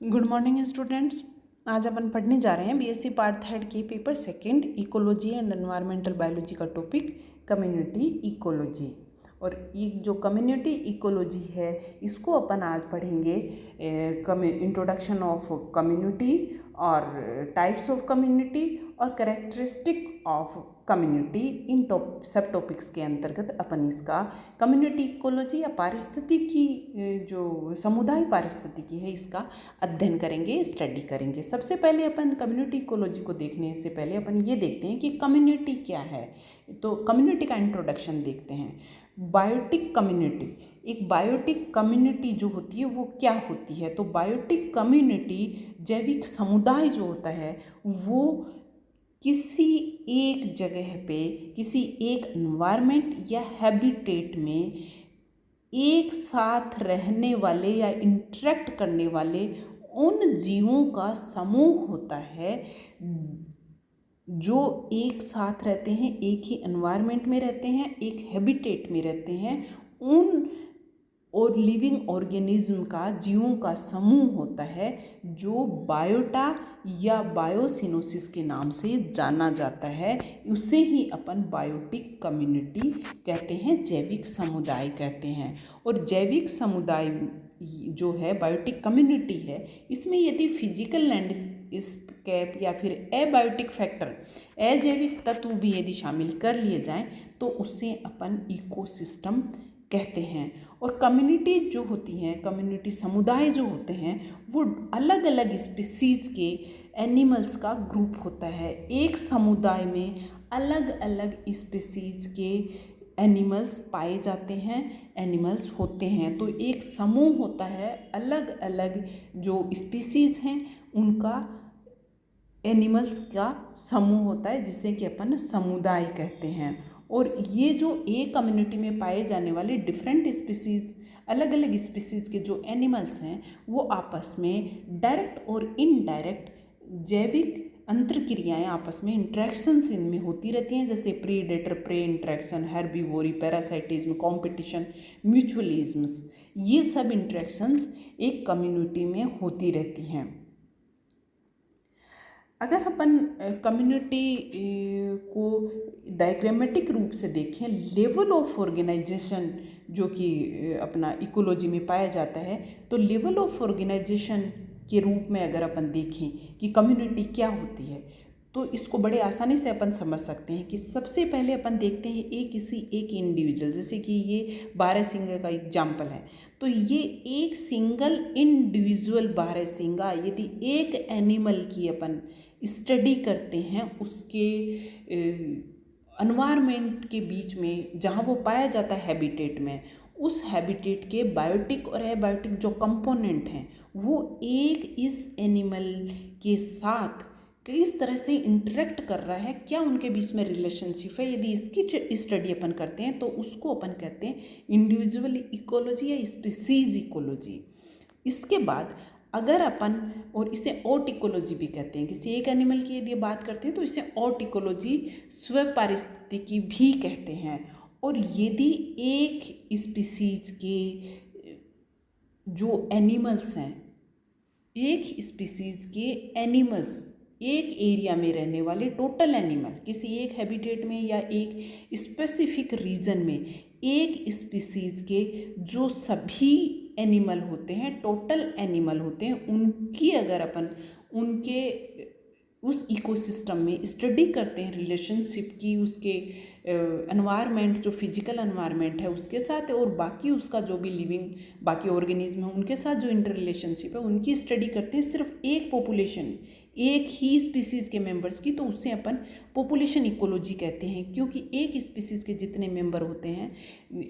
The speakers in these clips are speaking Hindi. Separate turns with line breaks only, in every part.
Good morning students. आज अपन पढ़ने जा रहे हैं बीएससी पार्ट थर्ड के paper second ecology and environmental biology का टॉपिक कम्युनिटी इकोलॉजी। और ये जो कम्युनिटी इकोलॉजी है इसको अपन आज पढ़ेंगे इंट्रोडक्शन ऑफ कम्युनिटी और टाइप्स ऑफ कम्युनिटी और कैरेक्टरिस्टिक ऑफ कम्युनिटी। इन सब टॉपिक्स के अंतर्गत अपन इसका कम्युनिटी इकोलॉजी या पारिस्थितिकी जो समुदाय पारिस्थितिकी है इसका अध्ययन करेंगे, स्टडी करेंगे। सबसे पहले अपन कम्युनिटी इकोलॉजी को देखने से पहले अपन ये देखते हैं कि कम्युनिटी क्या है। तो कम्युनिटी का इंट्रोडक्शन देखते हैं। बायोटिक कम्युनिटी, एक बायोटिक कम्युनिटी जो होती है वो क्या होती है? तो बायोटिक कम्युनिटी जैविक समुदाय जो होता है वो किसी एक जगह पे, किसी एक एनवायरनमेंट या हैबिटेट में एक साथ रहने वाले या इंटरेक्ट करने वाले उन जीवों का समूह होता है जो एक साथ रहते हैं, एक ही एनवायरनमेंट में रहते हैं, एक हैबिटेट में रहते हैं। उन और लिविंग ऑर्गेनिज्म का, जीवों का समूह होता है जो बायोटा या बायोसिनोसिस के नाम से जाना जाता है। उसे ही अपन बायोटिक कम्युनिटी कहते हैं, जैविक समुदाय कहते हैं। और जैविक समुदाय जो है, बायोटिक कम्युनिटी है, इसमें यदि फिजिकल लैंडस्केप या फिर एबायोटिक फैक्टर, अजैविक तत्व भी यदि शामिल कर लिए जाएं तो उसे अपन इकोसिस्टम कहते हैं। और कम्युनिटी जो होती हैं, कम्युनिटी समुदाय जो होते हैं वो अलग अलग स्पीसीज़ के एनिमल्स का ग्रुप होता है। एक समुदाय में अलग अलग स्पीसीज़ के एनिमल्स पाए जाते हैं, एनिमल्स होते हैं। तो एक समूह होता है, अलग अलग जो स्पीसीज़ हैं उनका एनिमल्स का समूह होता है जिसे कि अपन समुदाय कहते हैं। और ये जो एक कम्युनिटी में पाए जाने वाले डिफरेंट स्पीसीज़, अलग अलग स्पीसीज़ के जो एनिमल्स हैं वो आपस में डायरेक्ट और इनडायरेक्ट जैविक अंतर्क्रियाएँ, आपस में इंट्रैक्शंस इनमें होती रहती हैं, जैसे predator prey interaction, herbivory, parasitism, competition, mutualisms. ये सब इंट्रैक्शंस एक कम्युनिटी में होती रहती हैं। अगर अपन कम्युनिटी को डायग्रामेटिक रूप से देखें, लेवल ऑफ ऑर्गेनाइजेशन जो कि अपना इकोलॉजी में पाया जाता है, तो लेवल ऑफ ऑर्गेनाइजेशन के रूप में अगर अपन देखें कि कम्युनिटी क्या होती है तो इसको बड़े आसानी से अपन समझ सकते हैं कि सबसे पहले अपन देखते हैं एक इंडिविजुअल, जैसे कि ये बारहसिंगा का एग्जाम्पल है। तो ये एक सिंगल इंडिविजुअल बारहसिंगा यदि एक एनिमल की अपन स्टडी करते हैं, उसके एनवायरनमेंट के बीच में जहाँ वो पाया जाता है हैबिटेट में, उस हैबिटेट के बायोटिक और एबायोटिक जो कंपोनेंट हैं वो एक इस एनिमल के साथ किस तरह से इंटरेक्ट कर रहा है, क्या उनके बीच में रिलेशनशिप है, यदि इसकी स्टडी अपन करते हैं तो उसको अपन कहते हैं इंडिविजुअल इकोलॉजी या स्पीसीज इकोलॉजी। इसके बाद अगर अपन, और इसे ऑट इकोलॉजी भी कहते हैं, किसी एक एनिमल की यदि बात करते हैं तो इसे ऑट इकोलॉजी, स्वपारिस्थितिकी भी कहते हैं। और यदि एक स्पीसीज के जो एनिमल्स हैं, एक स्पीसीज के एनिमल्स, एक एरिया में रहने वाले टोटल एनिमल, किसी एक हैबिटेट में या एक स्पेसिफिक रीजन में एक स्पीसीज के जो सभी एनिमल होते हैं, टोटल एनिमल होते हैं, उनकी अगर अपन उनके उस इकोसिस्टम में स्टडी करते हैं रिलेशनशिप की, उसके एनवायरनमेंट जो फिजिकल एनवायरनमेंट है उसके साथ, और बाकी उसका जो भी लिविंग बाकी ऑर्गेनिज्म है उनके साथ जो इंटर रिलेशनशिप है उनकी स्टडी करते हैं, सिर्फ एक पॉपुलेशन, एक ही स्पीसीज़ के मेंबर्स की, तो उससे अपन पॉपुलेशन इकोलॉजी कहते हैं। क्योंकि एक स्पीसीज़ के जितने मेंबर होते हैं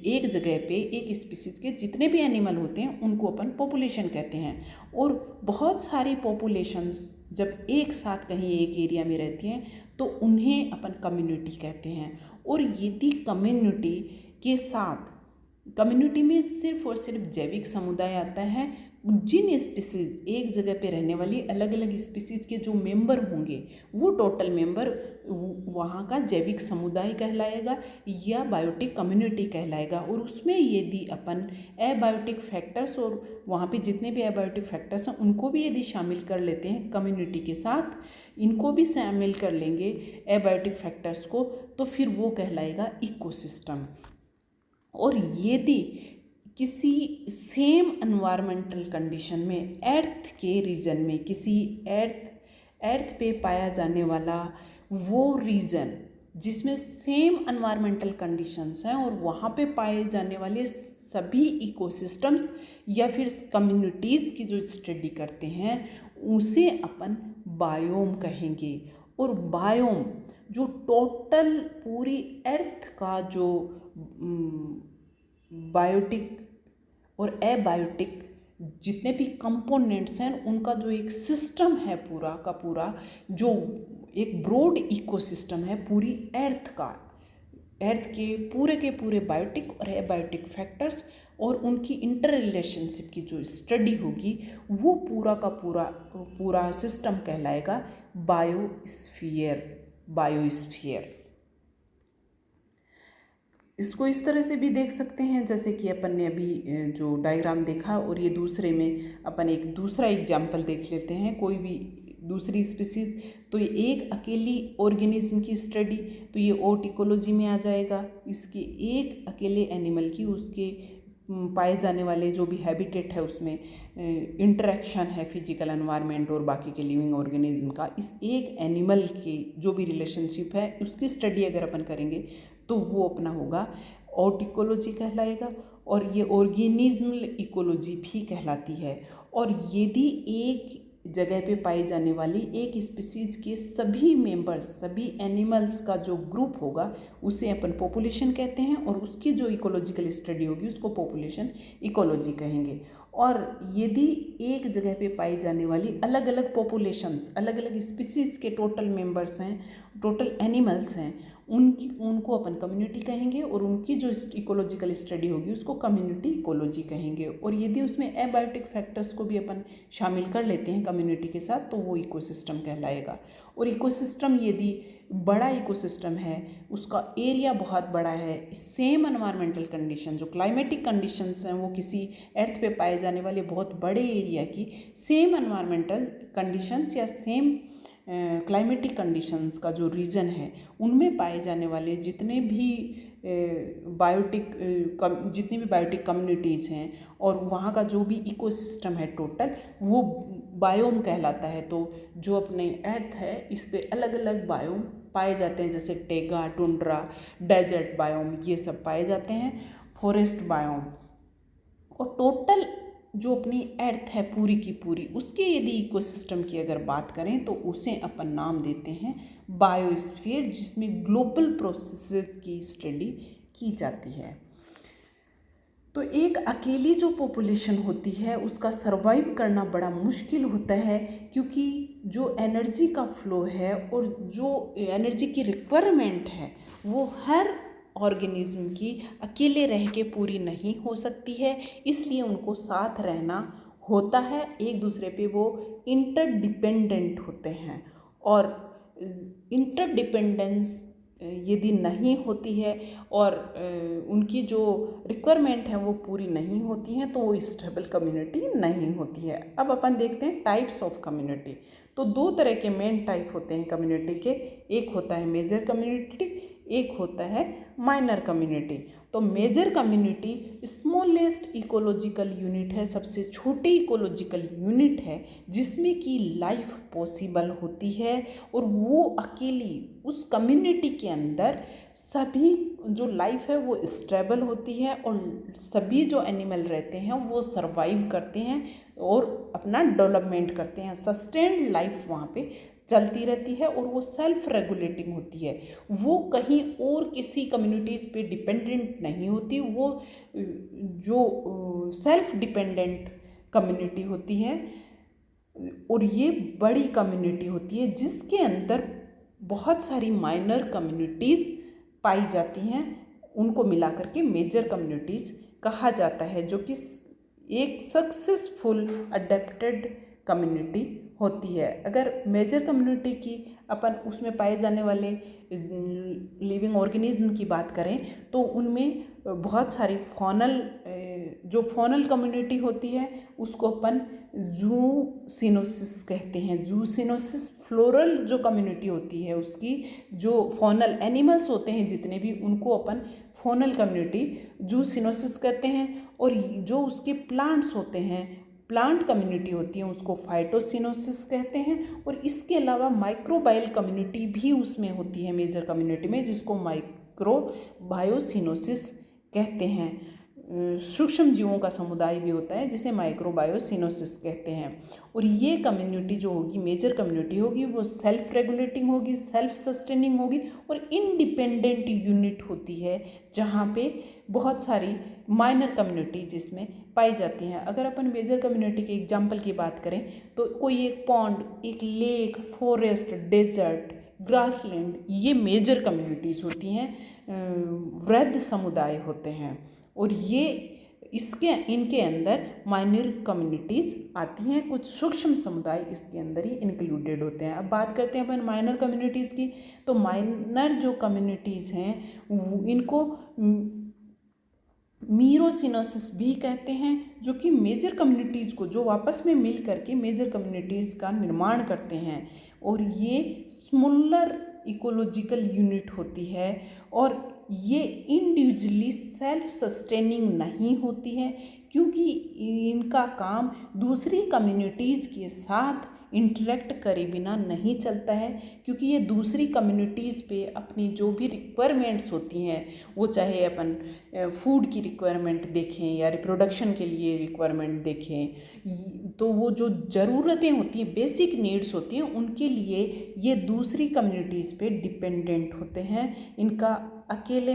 एक जगह पे, एक स्पीसीज़ के जितने भी एनिमल होते हैं उनको अपन पॉपुलेशन कहते हैं। और बहुत सारी पॉपुलेशंस जब एक साथ कहीं एक एरिया में रहती हैं तो उन्हें अपन कम्युनिटी कहते हैं। और यदि कम्युनिटी के साथ, कम्युनिटी में सिर्फ और सिर्फ जैविक समुदाय आता है, जिन स्पीसीज एक जगह पे रहने वाली अलग अलग स्पीसीज के जो मेंबर होंगे वो टोटल मेंबर वहाँ का जैविक समुदाय कहलाएगा या बायोटिक कम्युनिटी कहलाएगा। और उसमें यदि अपन एबायोटिक फैक्टर्स और वहाँ पे जितने भी एबायोटिक फैक्टर्स हैं उनको भी यदि शामिल कर लेते हैं कम्युनिटी के साथ, इनको भी शामिल कर लेंगे एबायोटिक फैक्टर्स को, तो फिर वो कहलाएगा इकोसिस्टम। और यदि किसी सेम एनवायरमेंटल कंडीशन में अर्थ के रीजन में किसी अर्थ पे पाया जाने वाला वो रीजन जिसमें सेम एनवायरमेंटल कंडीशंस हैं और वहाँ पे पाए जाने वाले सभी इकोसिस्टम्स या फिर कम्युनिटीज़ की जो स्टडी करते हैं उसे अपन बायोम कहेंगे। और बायोम जो टोटल पूरी अर्थ का जो बायोटिक और एबायोटिक जितने भी कंपोनेंट्स हैं उनका जो एक सिस्टम है पूरा का पूरा, जो एक ब्रॉड इकोसिस्टम है पूरी अर्थ का, अर्थ के पूरे बायोटिक और एबायोटिक फैक्टर्स और उनकी इंटर रिलेशनशिप की जो स्टडी होगी वो पूरा का पूरा सिस्टम कहलाएगा बायोस्फीयर। इसको इस तरह से भी देख सकते हैं जैसे कि अपन ने अभी जो डायग्राम देखा, और ये दूसरे में अपन एक दूसरा एग्जाम्पल देख लेते हैं, कोई भी दूसरी स्पीसीज। तो ये एक अकेली ऑर्गेनिज्म की स्टडी, तो ये ओट इकोलॉजी में आ जाएगा। इसके एक अकेले एनिमल की उसके पाए जाने वाले जो भी हैबिटेट है उसमें इंटरेक्शन है फिजिकल एनवायरनमेंट और बाकी के लिविंग ऑर्गेनिज्म का, इस एक एनिमल की जो भी रिलेशनशिप है उसकी स्टडी अगर अपन करेंगे तो वो अपना होगा ओट इकोलॉजी कहलाएगा। और ये ऑर्गेनिज्म इकोलॉजी भी कहलाती है। और यदि एक जगह पे पाई जाने वाली एक स्पीसीज के सभी मेंबर्स, सभी एनिमल्स का जो ग्रुप होगा उसे अपन पॉपुलेशन कहते हैं, और उसकी जो इकोलॉजिकल स्टडी होगी उसको पॉपुलेशन इकोलॉजी कहेंगे। और यदि एक जगह पे पाई जाने वाली अलग अलग पॉपुलेशंस, अलग अलग स्पीसीज के टोटल मेंबर्स हैं, टोटल एनिमल्स हैं, उनको अपन कम्युनिटी कहेंगे, और उनकी जो इकोलॉजिकल स्टडी होगी उसको कम्युनिटी इकोलॉजी कहेंगे। और यदि उसमें एबायोटिक फैक्टर्स को भी अपन शामिल कर लेते हैं कम्युनिटी के साथ तो वो इकोसिस्टम कहलाएगा। और इकोसिस्टम यदि बड़ा इकोसिस्टम है, उसका एरिया बहुत बड़ा है, सेम एनवायरमेंटल कंडीशन जो क्लाइमेटिक कंडीशंस हैं वो किसी अर्थ पे पाए जाने वाले बहुत बड़े एरिया की सेम एनवायरमेंटल कंडीशंस या सेम क्लाइमेटिक कंडीशंस का जो रीजन है उनमें पाए जाने वाले जितने भी बायोटिक कम्युनिटीज़ हैं और वहाँ का जो भी इकोसिस्टम है टोटल, वो बायोम कहलाता है। तो जो अपने अर्थ है इस पे अलग अलग बायोम पाए जाते हैं, जैसे टेगा, टुंड्रा, डेजर्ट बायोम, ये सब पाए जाते हैं, फॉरेस्ट बायोम। और टोटल जो अपनी अर्थ है पूरी की पूरी, उसके यदि इकोसिस्टम की अगर बात करें तो उसे अपन नाम देते हैं बायोस्फीयर, जिसमें ग्लोबल प्रोसेसेस की स्टडी की जाती है। तो एक अकेली जो पॉपुलेशन होती है उसका सरवाइव करना बड़ा मुश्किल होता है, क्योंकि जो एनर्जी का फ्लो है और जो एनर्जी की रिक्वायरमेंट है वो हर ऑर्गेनिज्म की अकेले रह के पूरी नहीं हो सकती है, इसलिए उनको साथ रहना होता है, एक दूसरे पे वो इंटरडिपेंडेंट होते हैं। और इंटरडिपेंडेंस यदि नहीं होती है और उनकी जो रिक्वायरमेंट है वो पूरी नहीं होती हैं तो वो स्टेबल कम्युनिटी नहीं होती है। अब अपन देखते हैं टाइप्स ऑफ कम्युनिटी। तो दो तरह के मेन टाइप होते हैं कम्युनिटी के, एक होता है मेजर कम्युनिटी, एक होता है माइनर कम्युनिटी। तो major community smallest ecological unit है, सबसे छोटी इकोलॉजिकल यूनिट है जिसमें कि लाइफ पॉसिबल होती है, और वो अकेली उस कम्युनिटी के अंदर सभी जो लाइफ है वो स्टेबल होती है और सभी जो एनिमल रहते हैं वो सरवाइव करते हैं और अपना डेवलपमेंट करते हैं, सस्टेन्ड लाइफ वहाँ पे चलती रहती है और वो सेल्फ रेगुलेटिंग होती है, वो कहीं और किसी कम्युनिटीज़ पे डिपेंडेंट नहीं होती, वो जो सेल्फ डिपेंडेंट कम्युनिटी होती है। और ये बड़ी कम्युनिटी होती है जिसके अंदर बहुत सारी माइनर कम्युनिटीज़ पाई जाती हैं, उनको मिलाकर के मेजर कम्युनिटीज़ कहा जाता है, जो कि एक सक्सेसफुल अडेप्टेड कम्युनिटी होती है। अगर मेजर कम्युनिटी की अपन उसमें पाए जाने वाले लिविंग ऑर्गेनिज्म की बात करें तो उनमें बहुत सारी जो फॉनल कम्युनिटी होती है उसको अपन जूसिनोसिस कहते हैं। जूसिनोसिस फ्लोरल जो कम्युनिटी होती है उसकी, जो फॉनल एनिमल्स होते हैं जितने भी, उनको अपन फॉनल कम्युनिटी जूसिनोसिस कहते हैं। और जो उसके प्लांट्स होते हैं, प्लांट कम्युनिटी होती है, उसको फाइटोसिनोसिस कहते हैं। और इसके अलावा माइक्रोबायल कम्युनिटी भी उसमें होती है मेजर कम्युनिटी में, जिसको माइक्रोबायोसिनोसिस कहते हैं। सूक्ष्म जीवों का समुदाय भी होता है जिसे माइक्रोबायोसिनोसिस कहते हैं। और ये कम्युनिटी जो होगी, मेजर कम्युनिटी होगी, वो सेल्फ रेगुलेटिंग होगी, सेल्फ सस्टेनिंग होगी और इंडिपेंडेंट यूनिट होती है, जहाँ पे बहुत सारी माइनर कम्युनिटी जिसमें पाई जाती हैं। अगर अपन मेजर कम्युनिटी के एग्जाम्पल की बात करें तो कोई एक पॉन्ड, एक लेक, फॉरेस्ट, डेजर्ट, ग्रासलैंड, ये मेजर कम्युनिटीज़ होती हैं, वृहद समुदाय होते हैं। और ये इनके अंदर माइनर कम्युनिटीज़ आती हैं, कुछ सूक्ष्म समुदाय इसके अंदर ही इंक्लूडेड होते हैं। अब बात करते हैं अपन माइनर कम्युनिटीज़ की। तो माइनर जो कम्युनिटीज़ हैं इनको मीरोसिनोसिस भी कहते हैं, जो कि मेजर कम्युनिटीज़ को, जो आपस में मिल करके मेजर कम्युनिटीज़ का निर्माण करते हैं। और ये स्मॉलर इकोलॉजिकल यूनिट होती है और ये इंडिविजुअली सेल्फ सस्टेनिंग नहीं होती है, क्योंकि इनका काम दूसरी कम्युनिटीज़ के साथ इंटरेक्ट करे बिना नहीं चलता है। क्योंकि ये दूसरी कम्युनिटीज़ पे अपनी जो भी रिक्वायरमेंट्स होती हैं, वो चाहे अपन फूड की रिक्वायरमेंट देखें या रिप्रोडक्शन के लिए रिक्वायरमेंट देखें, तो वो जो ज़रूरतें होती हैं, बेसिक नीड्स होती हैं, उनके लिए ये दूसरी कम्युनिटीज़ पे डिपेंडेंट होते हैं। इनका अकेले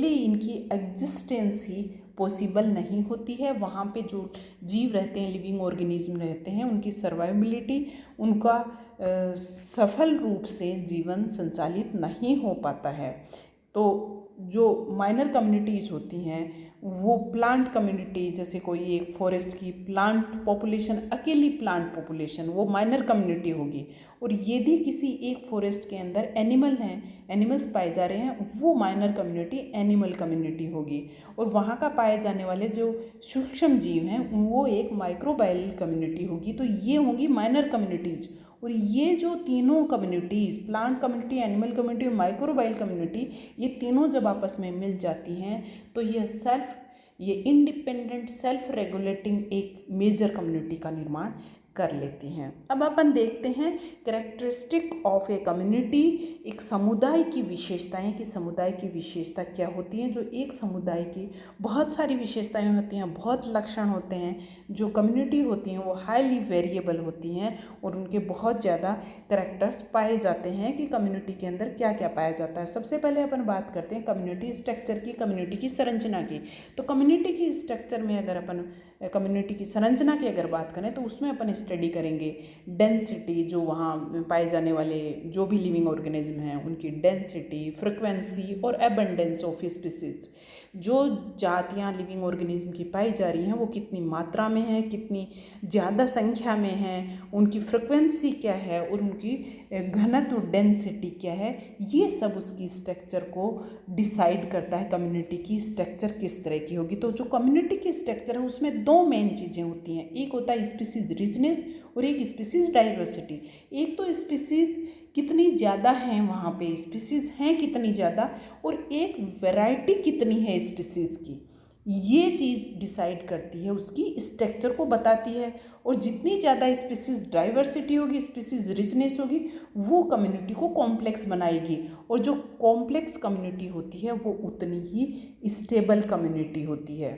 इनकी एग्जिस्टेंस ही पॉसिबल नहीं होती है। वहाँ पे जो जीव रहते हैं, लिविंग ऑर्गेनिज्म रहते हैं, उनकी सर्वाइबिलिटी, उनका सफल रूप से जीवन संचालित नहीं हो पाता है। तो जो माइनर कम्युनिटीज़ होती हैं वो प्लांट कम्युनिटी, जैसे कोई एक फॉरेस्ट की प्लांट पॉपुलेशन, अकेली प्लांट पॉपुलेशन, वो माइनर कम्युनिटी होगी। और यदि किसी एक फॉरेस्ट के अंदर एनिमल्स पाए जा रहे हैं, वो माइनर कम्युनिटी एनिमल कम्युनिटी होगी। और वहाँ का पाए जाने वाले जो सूक्ष्म जीव हैं वो एक माइक्रोबायल कम्युनिटी होगी। तो ये होंगी माइनर कम्युनिटीज़। और ये जो तीनों communities, plant community, animal community और माइक्रोबायल कम्युनिटी, ये तीनों जब आपस में मिल जाती हैं तो ये इंडिपेंडेंट सेल्फ रेगुलेटिंग एक मेजर कम्युनिटी का निर्माण कर लेती हैं। अब अपन देखते हैं कैरेक्टरिस्टिक ऑफ ए कम्युनिटी, एक समुदाय की विशेषताएं, कि समुदाय की विशेषता क्या होती है। जो एक समुदाय की बहुत सारी विशेषताएं होती हैं, बहुत लक्षण होते हैं। जो कम्युनिटी होती हैं वो हाईली वेरिएबल होती हैं और उनके बहुत ज़्यादा कैरेक्टर्स पाए जाते हैं कि कम्युनिटी के अंदर क्या क्या पाया जाता है। सबसे पहले अपन बात करते हैं कम्युनिटी स्ट्रक्चर की, कम्युनिटी की संरचना की। तो कम्युनिटी की स्ट्रक्चर में अगर अपन कम्युनिटी की संरचना की अगर बात करें तो उसमें अपन स्टडी करेंगे डेंसिटी, जो वहाँ पाए जाने वाले जो भी लिविंग ऑर्गेनिज्म हैं उनकी डेंसिटी, फ्रिक्वेंसी और एबंडेंस ऑफ स्पीसीज। जो जातियाँ लिविंग ऑर्गेनिज्म की पाई जा रही हैं वो कितनी मात्रा में है, कितनी ज़्यादा संख्या में है, उनकी फ्रिक्वेंसी क्या है और उनकी घनत्व डेंसिटी क्या है, ये सब उसकी स्ट्रक्चर को डिसाइड करता है। कम्युनिटी की स्ट्रक्चर किस तरह की होगी। तो जो कम्युनिटी की स्ट्रक्चर है उसमें दो मेन चीज़ें होती हैं, एक होता है स्पीसीज रिचनेस और एक स्पीसीज डाइवर्सिटी। एक तो स्पीसीज कितनी ज़्यादा हैं, वहाँ पे स्पीसीज हैं कितनी ज़्यादा, और एक वैरायटी कितनी है स्पीसीज की, ये चीज़ डिसाइड करती है, उसकी स्ट्रक्चर को बताती है। और जितनी ज़्यादा स्पीसीज डाइवर्सिटी होगी, स्पीसीज रिचनेस होगी, वो कम्युनिटी को कॉम्प्लेक्स बनाएगी। और जो कॉम्प्लेक्स कम्युनिटी होती है वो उतनी ही स्टेबल कम्युनिटी होती है।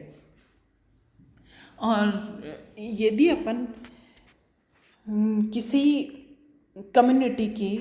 और यदि अपन किसी कम्युनिटी की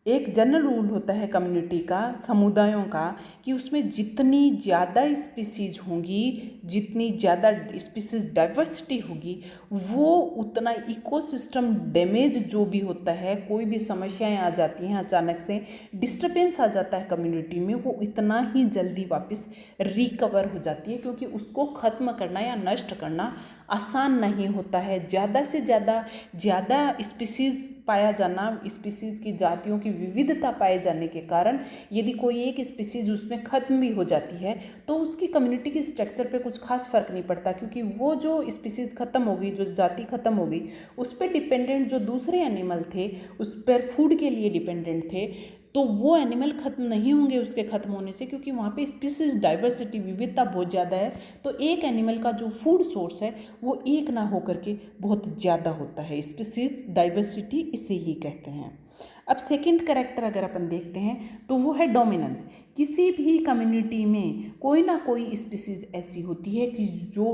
एक जनरल रूल होता है कम्युनिटी का, समुदायों का, कि उसमें जितनी ज़्यादा स्पीसीज होंगी, जितनी ज़्यादा स्पीसीज डाइवर्सिटी होगी, वो उतना इकोसिस्टम डैमेज जो भी होता है, कोई भी समस्याएं आ जाती हैं, अचानक से डिस्टर्बेंस आ जाता है कम्युनिटी में, वो इतना ही जल्दी वापस रिकवर हो जाती है, क्योंकि उसको ख़त्म करना या नष्ट करना आसान नहीं होता है। ज़्यादा से ज़्यादा स्पीसीज़ पाया जाना, स्पीसीज़ की जातियों की विविधता पाए जाने के कारण यदि कोई एक स्पीसीज़ उसमें ख़त्म भी हो जाती है तो उसकी कम्युनिटी के स्ट्रक्चर पे कुछ खास फ़र्क नहीं पड़ता, क्योंकि वो जो स्पीसीज़ ख़त्म हो गई, जो जाति ख़त्म हो गई, उस पर डिपेंडेंट जो दूसरे एनिमल थे, उस पर फूड के लिए डिपेंडेंट थे, तो वो एनिमल ख़त्म नहीं होंगे उसके ख़त्म होने से, क्योंकि वहाँ पे स्पीसीज डाइवर्सिटी, विविधता बहुत ज़्यादा है। तो एक एनिमल का जो फूड सोर्स है वो एक ना होकर के बहुत ज़्यादा होता है। स्पीसीज डाइवर्सिटी इसे ही कहते हैं। अब सेकंड कैरेक्टर अगर अपन देखते हैं तो वो है डोमिनेंस। किसी भी कम्युनिटी में कोई ना कोई स्पीसीज ऐसी होती है कि जो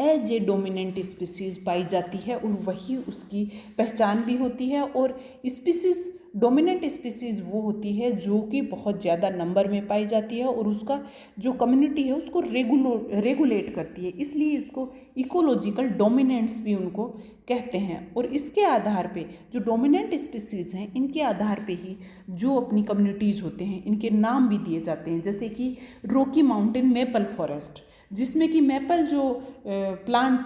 एज ए डोमिनेंट स्पीसीज पाई जाती है और वही उसकी पहचान भी होती है। और स्पीसीज, डोमिनेंट स्पीसीज वो होती है जो कि बहुत ज़्यादा नंबर में पाई जाती है और उसका जो कम्युनिटी है उसको रेगुलेट करती है, इसलिए इसको इकोलॉजिकल डोमिनेंट्स भी उनको कहते हैं। और इसके आधार पे जो डोमिनेंट स्पीसीज हैं, इनके आधार पे ही जो अपनी कम्युनिटीज़ होते हैं, इनके नाम भी दिए जाते हैं। जैसे कि रॉकी माउंटेन मेपल फॉरेस्ट, जिसमें कि मेपल जो प्लांट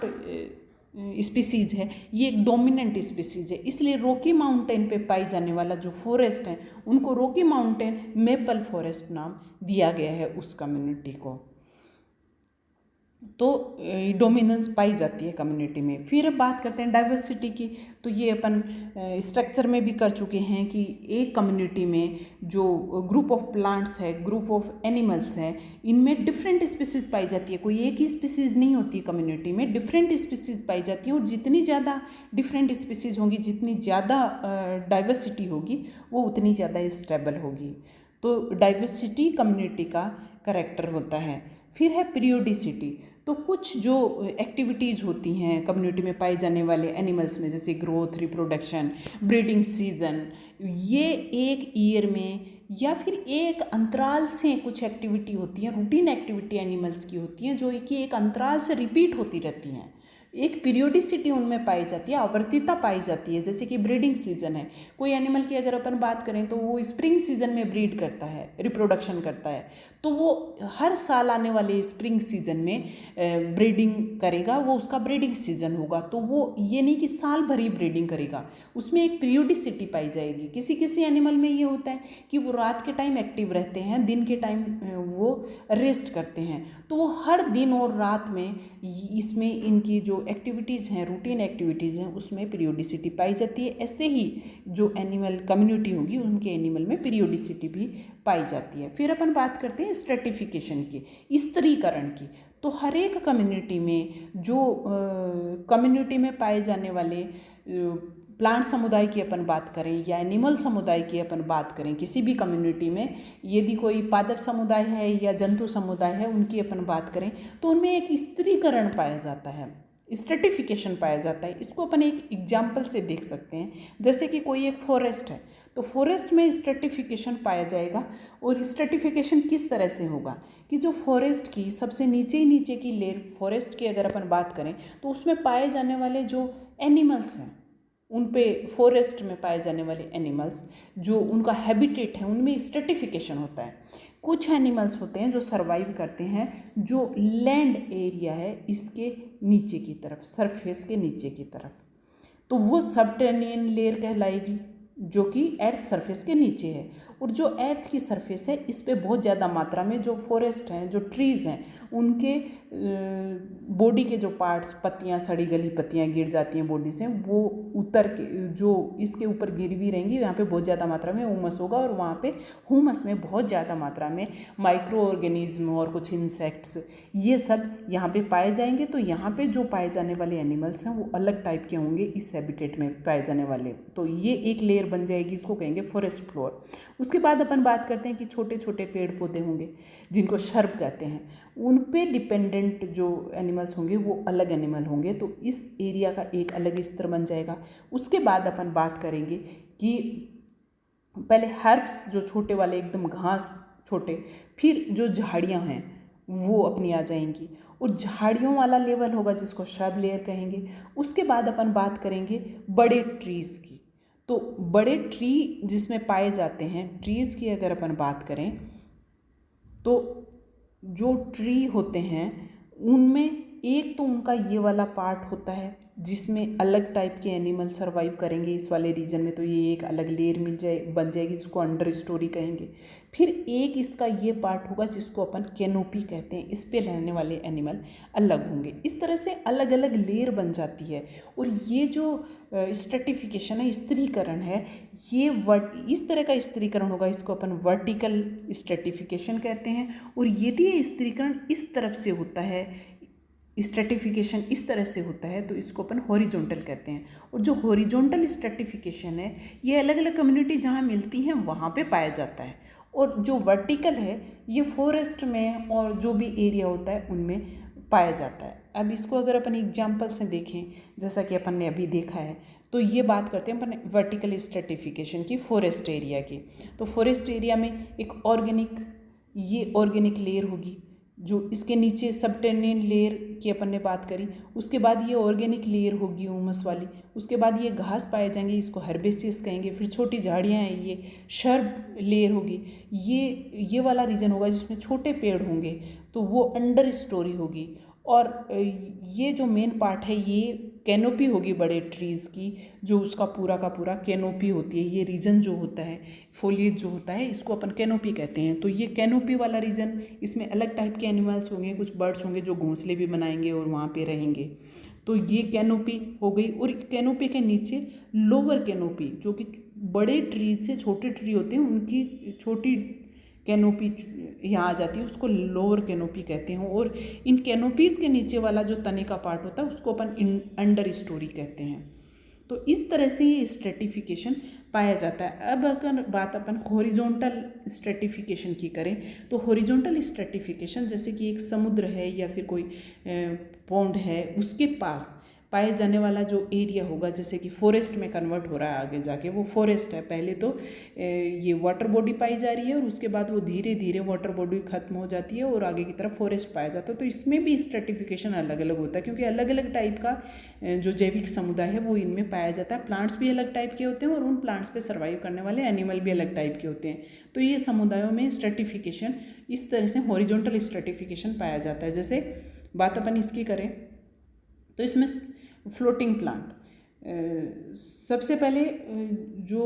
स्पीसीज है, ये एक डोमिनेंट स्पीसीज है, इसलिए रॉकी माउंटेन पे पाई जाने वाला जो फॉरेस्ट है उनको रॉकी माउंटेन मेपल फॉरेस्ट नाम दिया गया है उस कम्युनिटी को। तो डोमिनेंस पाई जाती है कम्युनिटी में। फिर अब बात करते हैं डाइवर्सिटी की, तो ये अपन स्ट्रक्चर में भी कर चुके हैं कि एक कम्युनिटी में जो ग्रुप ऑफ प्लांट्स है, ग्रुप ऑफ एनिमल्स हैं, इनमें डिफरेंट स्पीसीज पाई जाती है। कोई एक ही स्पीसीज नहीं होती कम्युनिटी में, डिफरेंट स्पीसीज पाई जाती हैं। और जितनी ज़्यादा डिफरेंट स्पीसीज होंगी, जितनी ज़्यादा डाइवर्सिटी होगी, वो उतनी ज़्यादा स्टेबल होगी। तो डाइवर्सिटी कम्युनिटी का करेक्टर होता है। फिर है पीरियोडिसिटी। तो कुछ जो एक्टिविटीज़ होती हैं कम्युनिटी में पाए जाने वाले एनिमल्स में, जैसे ग्रोथ, रिप्रोडक्शन, ब्रीडिंग सीजन, ये एक ईयर में या फिर एक अंतराल से कुछ एक्टिविटी होती हैं, रूटीन एक्टिविटी एनिमल्स की होती हैं, जो कि एक अंतराल से रिपीट होती रहती हैं। एक पीरियोडिसिटी उनमें पाई जाती है, आवर्तीता पाई जाती है। जैसे कि ब्रीडिंग सीजन है, कोई एनिमल की अगर अपन बात करें तो वो स्प्रिंग सीजन में ब्रीड करता है, रिप्रोडक्शन करता है, तो वो हर साल आने वाले स्प्रिंग सीजन में ब्रीडिंग करेगा, वो उसका ब्रीडिंग सीजन होगा। तो वो ये नहीं कि साल भर ही ब्रीडिंग करेगा, उसमें एक पीरियोडिसिटी पाई जाएगी। किसी किसी एनिमल में ये होता है कि वो रात के टाइम एक्टिव रहते हैं, दिन के टाइम वो रेस्ट करते हैं, तो वो हर दिन और रात में इसमें इनकी जो एक्टिविटीज़ हैं, रूटीन एक्टिविटीज़ हैं, उसमें पीरियोडिसिटी पाई जाती है। ऐसे ही जो एनिमल कम्युनिटी होगी उनके एनिमल में पीरियोडिसिटी भी पाई जाती है। फिर अपन बात करते हैं स्ट्रेटिफिकेशन की, स्तरीकरण की। तो हर एक कम्युनिटी में जो कम्युनिटी में पाए जाने वाले प्लांट समुदाय की अपन बात करें या एनिमल समुदाय की अपन बात करें, किसी भी कम्युनिटी में यदि कोई पादप समुदाय है या जंतु समुदाय है, उनकी अपन बात करें तो उनमें एक स्तरीकरण पाया जाता है, स्ट्रेटिफिकेशन पाया जाता है। इसको अपन एक एग्जाम्पल से देख सकते हैं। जैसे कि कोई एक फॉरेस्ट है, तो फॉरेस्ट में स्ट्रेटिफिकेशन पाया जाएगा। और स्ट्रेटिफिकेशन किस तरह से होगा कि जो फॉरेस्ट की सबसे नीचे नीचे की लेयर, फॉरेस्ट की अगर अपन बात करें तो उसमें पाए जाने वाले जो एनिमल्स हैं, उन पे फॉरेस्ट में पाए जाने वाले एनिमल्स जो उनका हैबिटेट है, उनमें स्ट्रेटिफिकेशन होता है। कुछ एनिमल्स होते हैं जो सर्वाइव करते हैं जो लैंड एरिया है इसके नीचे की तरफ, सरफेस के नीचे की तरफ, तो वो सबटेरियन लेयर कहलाएगी, जो कि एर्थ सरफेस के नीचे है। और जो एर्थ की सरफेस है, इस पे बहुत ज़्यादा मात्रा में जो फॉरेस्ट हैं, जो ट्रीज़ हैं, उनके बॉडी के जो पार्ट्स, पत्तियां, सड़ी गली पत्तियां गिर जाती हैं बॉडी से, वो उतर के जो इसके ऊपर गिर भी रहेंगी, यहाँ पे बहुत ज़्यादा मात्रा में ह्यूमस होगा। और वहाँ पे ह्यूमस में बहुत ज़्यादा मात्रा में माइक्रो ऑर्गेनिज्म और कुछ इंसेक्ट्स, ये सब यहाँ पे पाए जाएंगे। तो यहाँ पे जो पाए जाने वाले एनिमल्स हैं वो अलग टाइप के होंगे इस हैबिटेट में पाए जाने वाले। तो ये एक लेयर बन जाएगी, इसको कहेंगे फॉरेस्ट फ्लोर। उसके बाद अपन बात करते हैं कि छोटे छोटे पेड़ पौधे होंगे जिनको शर्ब कहते हैं, उन पे डिपेंडेंट जो एनिमल्स होंगे वो अलग एनिमल होंगे, तो इस एरिया का एक अलग स्तर बन जाएगा। उसके बाद अपन बात करेंगे कि पहले हर्ब्स जो छोटे वाले एकदम घास छोटे, फिर जो झाड़ियाँ हैं वो अपनी आ जाएंगी, और झाड़ियों वाला लेवल होगा जिसको श्रब लेयर कहेंगे। उसके बाद अपन बात करेंगे बड़े ट्रीज़ की। तो बड़े ट्री जिसमें पाए जाते हैं, ट्रीज़ की अगर अपन बात करें तो जो ट्री होते हैं उनमें एक तो उनका ये वाला पार्ट होता है जिसमें अलग टाइप के एनिमल सर्वाइव करेंगे इस वाले रीजन में, तो ये एक अलग लेयर बन जाएगी जिसको अंडर स्टोरी कहेंगे। फिर एक इसका ये पार्ट होगा जिसको अपन कैनोपी कहते हैं, इस पे रहने वाले एनिमल अलग होंगे। इस तरह से अलग अलग लेयर बन जाती है। और ये जो स्ट्रेटिफिकेशन है, स्त्रीकरण है, ये इस तरह का स्त्रीकरण होगा, इसको अपन वर्टिकल स्ट्रेटिफिकेशन कहते हैं। और यदि ये स्त्रीकरण इस तरफ से होता है, स्ट्रेटिफिकेशन इस तरह से होता है, तो इसको अपन हॉरिजॉन्टल कहते हैं। और जो हॉरिजॉन्टल स्ट्रेटिफिकेशन है ये अलग अलग कम्युनिटी जहाँ मिलती हैं वहाँ पे पाया जाता है। और जो वर्टिकल है ये फॉरेस्ट में और जो भी एरिया होता है उनमें पाया जाता है। अब इसको अगर अपन एग्जाम्पल से देखें, जैसा कि अपन ने अभी देखा है, तो ये बात करते हैं अपन वर्टिकल स्ट्रेटिफिकेशन की फॉरेस्ट एरिया की। तो फॉरेस्ट एरिया में एक ये ऑर्गेनिक लेयर होगी, जो इसके नीचे सबटेरेनियन लेयर की अपन ने बात करी। उसके बाद ये ऑर्गेनिक लेयर होगी ह्यूमस वाली। उसके बाद ये घास पाए जाएंगे, इसको हर्बेसियस कहेंगे। फिर छोटी झाड़ियाँ हैं, ये शर्ब लेयर होगी। ये वाला रीजन होगा जिसमें छोटे पेड़ होंगे, तो वो अंडर स्टोरी होगी। और ये जो मेन पार्ट है ये कैनोपी होगी बड़े ट्रीज़ की, जो उसका पूरा का पूरा कैनोपी होती है। ये रीजन जो होता है, फोलिएज जो होता है, इसको अपन कैनोपी कहते हैं। तो ये कैनोपी वाला रीजन, इसमें अलग टाइप के एनिमल्स होंगे, कुछ बर्ड्स होंगे जो घोंसले भी बनाएंगे और वहाँ पे रहेंगे। तो ये कैनोपी हो गई। और कैनोपी के नीचे लोअर कैनोपी, जो कि बड़े ट्री से छोटे ट्री होते हैं उनकी छोटी कैनोपी यहाँ आ जाती है, उसको लोअर कैनोपी कहते हैं। और इन कैनोपीज़ के नीचे वाला जो तने का पार्ट होता है उसको अपन अंडर स्टोरी कहते हैं। तो इस तरह से ये स्ट्रेटिफिकेशन पाया जाता है। अब अगर बात अपन हॉरिजॉन्टल स्ट्रेटिफिकेशन की करें, तो हॉरिजॉन्टल स्ट्रेटिफिकेशन जैसे कि एक समुद्र है या फिर कोई पॉन्ड है, उसके पास पाए जाने वाला जो एरिया होगा, जैसे कि फॉरेस्ट में कन्वर्ट हो रहा है आगे जाके, वो फॉरेस्ट है। पहले तो ये वाटर बॉडी पाई जा रही है और उसके बाद वो धीरे धीरे वाटर बॉडी खत्म हो जाती है और आगे की तरफ फॉरेस्ट पाया जाता है। तो इसमें भी स्ट्रेटिफिकेशन अलग अलग होता है, क्योंकि अलग अलग टाइप का जो जैविक समुदाय है वो इनमें पाया जाता है। प्लांट्स भी अलग टाइप के होते हैं और उन प्लांट्स पर सर्वाइव करने वाले एनिमल भी अलग टाइप के होते हैं। तो ये समुदायों में स्ट्रेटिफिकेशन इस तरह से हॉरिजॉन्टल स्ट्रेटिफिकेशन पाया जाता है। जैसे बात अपन इसकी करें तो इसमें फ्लोटिंग प्लांट सबसे पहले जो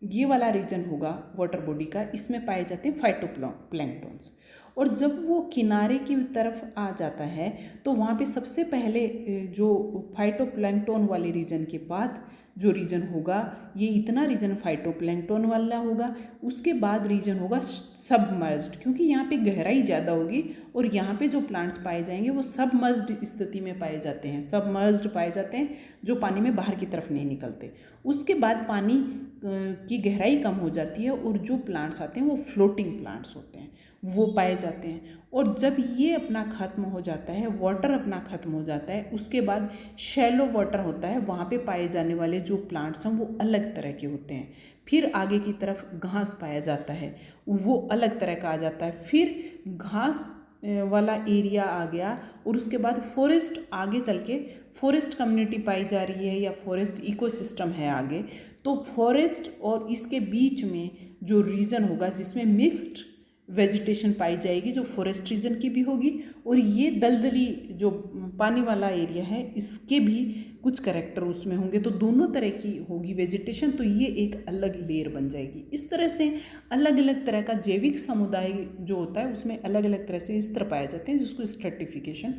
ये वाला रीजन होगा वाटर बॉडी का, इसमें पाए जाते हैं फाइटोप्लैंक्टन्स। और जब वो किनारे की तरफ आ जाता है तो वहाँ पे सबसे पहले जो फाइटोप्लैंक्टन वाले रीजन के बाद जो रीजन होगा, ये इतना रीजन फाइटोप्लैंक्टन वाला होगा। उसके बाद रीजन होगा सबमर्ज्ड, क्योंकि यहाँ पे गहराई ज़्यादा होगी और यहाँ पे जो प्लांट्स पाए जाएंगे वो सबमर्ज्ड स्थिति में पाए जाते हैं, सबमर्ज्ड पाए जाते हैं, जो पानी में बाहर की तरफ नहीं निकलते। उसके बाद पानी की गहराई कम हो जाती है और जो प्लांट्स आते हैं वो फ्लोटिंग प्लांट्स होते हैं, वो पाए जाते हैं। और जब ये अपना ख़त्म हो जाता है, वाटर अपना ख़त्म हो जाता है, उसके बाद शैलो वाटर होता है, वहाँ पे पाए जाने वाले जो प्लांट्स हैं वो अलग तरह के होते हैं। फिर आगे की तरफ घास पाया जाता है, वो अलग तरह का आ जाता है। फिर घास वाला एरिया आ गया और उसके बाद फॉरेस्ट, आगे चल के फॉरेस्ट कम्युनिटी पाई जा रही है या फॉरेस्ट इकोसिस्टम है आगे। तो फॉरेस्ट और इसके बीच में जो रीजन होगा जिसमें मिक्स्ड वेजिटेशन पाई जाएगी, जो फॉरेस्ट रीजन की भी होगी, और ये दलदली जो पानी वाला एरिया है इसके भी कुछ कैरेक्टर उसमें होंगे। तो दोनों तरह की होगी वेजिटेशन, तो ये एक अलग लेयर बन जाएगी। इस तरह से अलग अलग तरह का जैविक समुदाय जो होता है उसमें अलग अलग तरह से स्तर पाए जाते हैं, जिसको स्ट्रेटिफिकेशन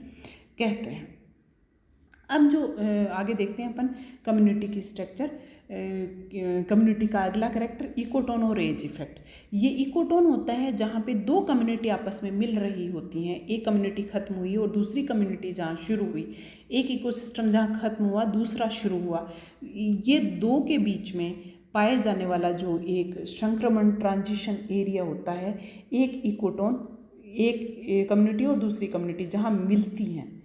कहते हैं। अब जो आगे देखते हैं अपन कम्युनिटी की स्ट्रक्चर। कम्युनिटी का अगला कैरेक्टर इकोटोन और एज इफेक्ट। ये इकोटोन होता है जहाँ पे दो कम्युनिटी आपस में मिल रही होती हैं। एक कम्युनिटी खत्म हुई और दूसरी कम्युनिटी जहाँ शुरू हुई, एक इकोसिस्टम जहाँ खत्म हुआ दूसरा शुरू हुआ, ये दो के बीच में पाए जाने वाला जो एक संक्रमण ट्रांजिशन एरिया होता है, एक इकोटोन, एक कम्युनिटी और दूसरी कम्युनिटी जहाँ मिलती हैं,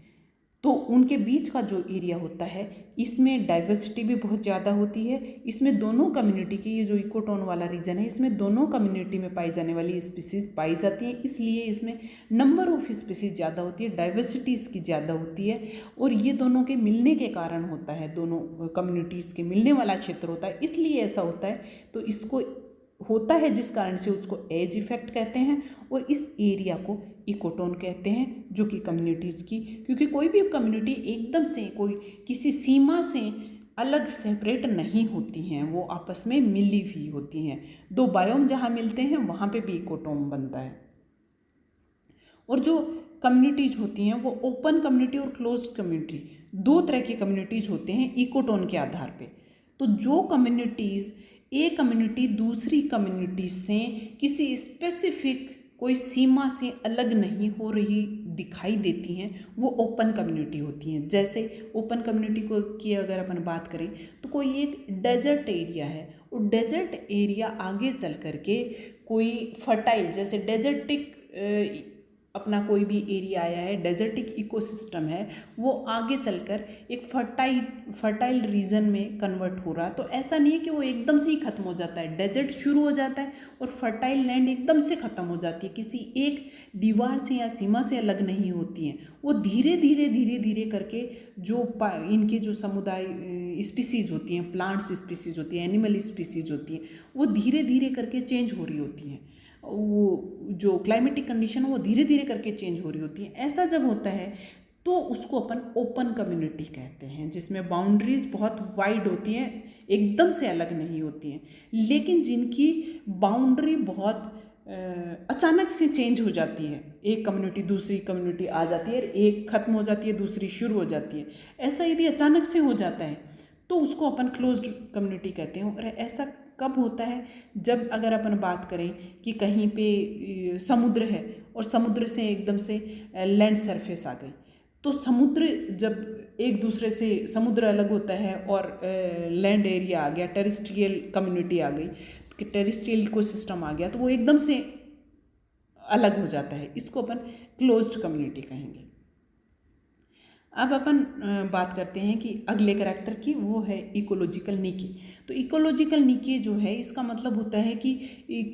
तो उनके बीच का जो एरिया होता है इसमें डाइवर्सिटी भी बहुत ज़्यादा होती है। इसमें दोनों कम्युनिटी की, ये जो इकोटोन वाला रीजन है, इसमें दोनों कम्युनिटी में पाई जाने वाली स्पीसीज पाई जाती हैं, इसलिए इसमें नंबर ऑफ स्पीसीज ज़्यादा होती है, डाइवर्सिटी इसकी ज़्यादा होती है। और ये दोनों के मिलने के कारण होता है, दोनों कम्युनिटीज़ के मिलने वाला क्षेत्र होता है, इसलिए ऐसा होता है। तो इसको होता है जिस कारण से उसको एज इफेक्ट कहते हैं, और इस एरिया को इकोटोन कहते हैं, जो कि कम्युनिटीज़ की, क्योंकि कोई भी कम्युनिटी एकदम से कोई किसी सीमा से अलग सेपरेट नहीं होती हैं, वो आपस में मिली हुई होती हैं। दो बायोम जहाँ मिलते हैं वहाँ पे भी इकोटोन बनता है। और जो कम्युनिटीज़ होती हैं वो ओपन कम्युनिटी और क्लोज्ड कम्युनिटी, दो तरह की कम्युनिटीज़ होते हैं इकोटोन के आधार पे। तो जो कम्युनिटीज़, एक कम्युनिटी दूसरी कम्युनिटी से किसी स्पेसिफिक कोई सीमा से अलग नहीं हो रही दिखाई देती हैं, वो ओपन कम्युनिटी होती हैं। जैसे ओपन कम्युनिटी को की अगर अपन बात करें तो कोई एक डेजर्ट एरिया है, और डेजर्ट एरिया आगे चल करके कोई फर्टाइल, जैसे डेजर्टिक अपना कोई भी एरिया आया है, डेजर्टिक इकोसिस्टम है, वो आगे चलकर एक फर्टाइल रीजन में कन्वर्ट हो रहा। तो ऐसा नहीं है कि वो एकदम से ही खत्म हो जाता है, डेजर्ट शुरू हो जाता है और फर्टाइल लैंड एकदम से ख़त्म हो जाती है, किसी एक दीवार से या सीमा से अलग नहीं होती हैं। वो धीरे धीरे करके जो इनके जो समुदाय स्पीसीज होती हैं, प्लांट्स स्पीसीज होती हैं, एनिमल स्पीसीज होती हैं, वो धीरे धीरे करके चेंज हो रही होती हैं। वो जो क्लाइमेटिक कंडीशन है वो धीरे धीरे करके चेंज हो रही होती है। ऐसा जब होता है तो उसको अपन ओपन कम्युनिटी कहते हैं, जिसमें बाउंड्रीज बहुत वाइड होती हैं, एकदम से अलग नहीं होती हैं, लेकिन जिनकी बाउंड्री बहुत अचानक से चेंज हो जाती है। एक कम्युनिटी दूसरी कम्युनिटी आ जाती है, एक खत्म हो जाती है, दूसरी शुरू हो जाती है। ऐसा यदि अचानक से हो जाता है तो उसको अपन क्लोज्ड कम्युनिटी कहते हैं। और ऐसा कब होता है, जब अगर अपन बात करें कि कहीं पे समुद्र है और समुद्र से एकदम से लैंड सरफेस आ गई, तो समुद्र जब एक दूसरे से समुद्र अलग होता है और लैंड एरिया आ गया, टेरेस्ट्रियल कम्युनिटी आ गई, टेरेस्ट्रियल इकोसिस्टम आ गया, तो वो एकदम से अलग हो जाता है, इसको अपन क्लोज्ड कम्युनिटी कहेंगे। अब अपन बात करते हैं कि अगले करैक्टर की, वो है इकोलॉजिकल नीके। तो इकोलॉजिकल नीके जो है, इसका मतलब होता है कि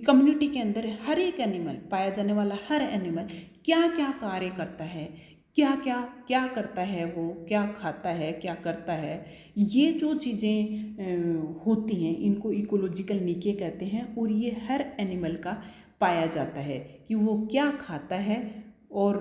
कम्युनिटी के अंदर हर एक एनिमल, पाया जाने वाला हर एनिमल क्या क्या कार्य करता है, क्या करता है, वो क्या खाता है, क्या करता है, ये जो चीज़ें होती हैं इनको इकोलॉजिकल नीके कहते हैं। और ये हर एनिमल का पाया जाता है कि वो क्या खाता है, और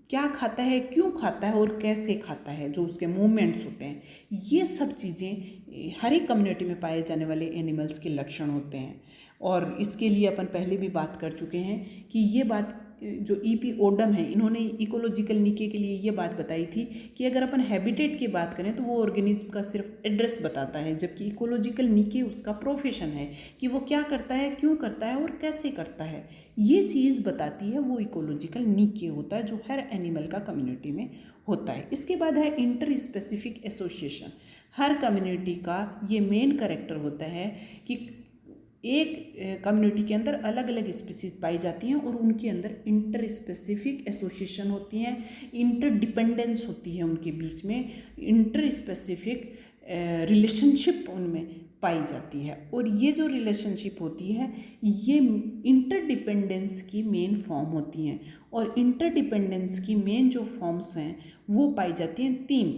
क्या खाता है, क्यों खाता है, और कैसे खाता है, जो उसके मूवमेंट्स होते हैं, ये सब चीज़ें हर एक कम्युनिटी में पाए जाने वाले एनिमल्स के लक्षण होते हैं। और इसके लिए अपन पहले भी बात कर चुके हैं कि ये बात जो ईपी ओडम है, इन्होंने इकोलॉजिकल नीके के लिए ये बात बताई थी कि अगर अपन हैबिटेट की बात करें तो वो ऑर्गेनिज्म का सिर्फ एड्रेस बताता है, जबकि इकोलॉजिकल नीके उसका प्रोफेशन है कि वो क्या करता है, क्यों करता है, और कैसे करता है, ये चीज़ बताती है, वो इकोलॉजिकल नीके होता है, जो हर एनिमल का कम्युनिटी में होता है। इसके बाद है इंटर स्पेसिफिक एसोसिएशन। हर कम्युनिटी का ये मेन कैरेक्टर होता है कि एक कम्युनिटी के अंदर अलग अलग स्पीसीज पाई जाती हैं और उनके अंदर इंटर स्पेसिफिक एसोसिएशन होती हैं, इंटर डिपेंडेंस होती है उनके बीच में, इंटर स्पेसिफिक रिलेशनशिप उनमें पाई जाती है। और ये जो रिलेशनशिप होती है ये इंटर डिपेंडेंस की मेन फॉर्म होती हैं। और इंटर डिपेंडेंस की मेन जो फॉर्म्स हैं वो पाई जाती हैं तीन